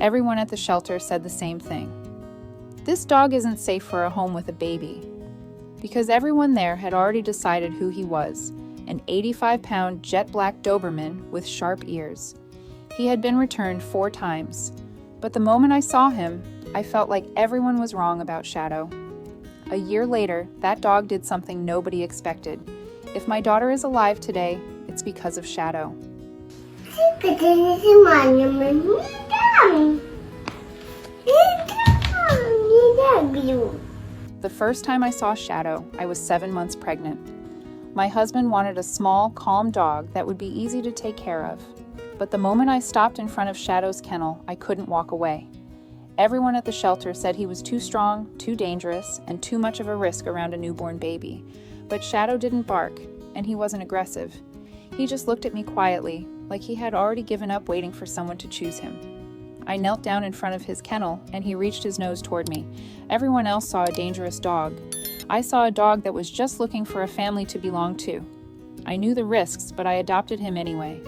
Everyone at the shelter said the same thing. This dog isn't safe for a home with a baby. Because everyone there had already decided who he was, an 85-pound jet black Doberman with sharp ears. He had been returned 4 times, but the moment I saw him, I felt like everyone was wrong about Shadow. A year later, that dog did something nobody expected. If my daughter is alive today, it's because of Shadow. The first time I saw Shadow, I was 7 months pregnant. My husband wanted a small, calm dog that would be easy to take care of. But the moment I stopped in front of Shadow's kennel, I couldn't walk away. Everyone at the shelter said he was too strong, too dangerous, and too much of a risk around a newborn baby. But Shadow didn't bark, and he wasn't aggressive. He just looked at me quietly, like he had already given up waiting for someone to choose him. I knelt down in front of his kennel, and he reached his nose toward me. Everyone else saw a dangerous dog. I saw a dog that was just looking for a family to belong to. I knew the risks, but I adopted him anyway.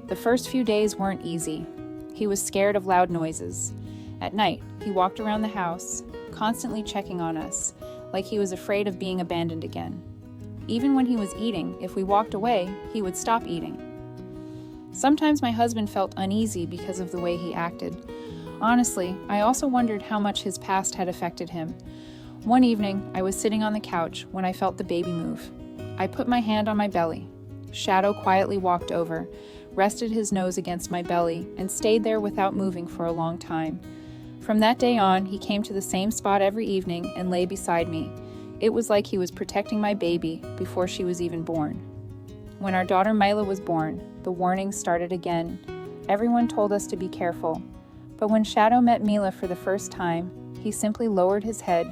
The first few days weren't easy. He was scared of loud noises. At night, he walked around the house, constantly checking on us, like he was afraid of being abandoned again. Even when he was eating, if we walked away, he would stop eating. Sometimes my husband felt uneasy because of the way he acted. Honestly, I also wondered how much his past had affected him. One evening, I was sitting on the couch when I felt the baby move. I put my hand on my belly. Shadow quietly walked over, rested his nose against my belly, and stayed there without moving for a long time. From that day on, he came to the same spot every evening and lay beside me. It was like he was protecting my baby before she was even born. When our daughter Mila was born, the warnings started again. Everyone told us to be careful. But when Shadow met Mila for the first time, he simply lowered his head,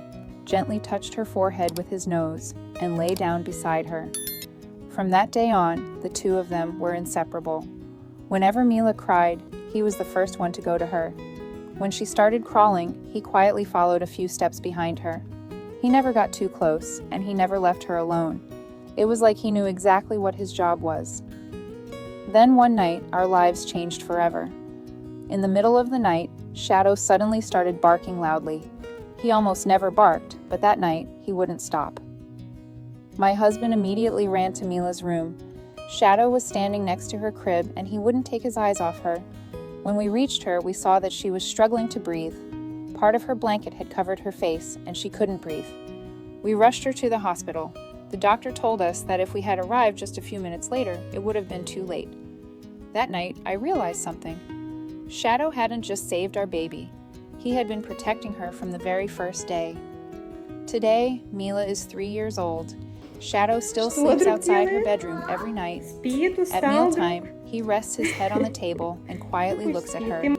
gently touched her forehead with his nose, and lay down beside her. From that day on, the two of them were inseparable. Whenever Mila cried, he was the first one to go to her. When she started crawling, he quietly followed a few steps behind her. He never got too close, and he never left her alone. It was like he knew exactly what his job was. Then one night, our lives changed forever. In the middle of the night, Shadow suddenly started barking loudly. He almost never barked, but that night, he wouldn't stop. My husband immediately ran to Mila's room. Shadow was standing next to her crib, and he wouldn't take his eyes off her. When we reached her, we saw that she was struggling to breathe. Part of her blanket had covered her face, and she couldn't breathe. We rushed her to the hospital. The doctor told us that if we had arrived just a few minutes later, it would have been too late. That night, I realized something. Shadow hadn't just saved our baby. He had been protecting her from the very first day. Today, Mila is 3 years old. Shadow still sleeps outside her bedroom every night. At mealtime, he rests his head on the table and quietly looks at her.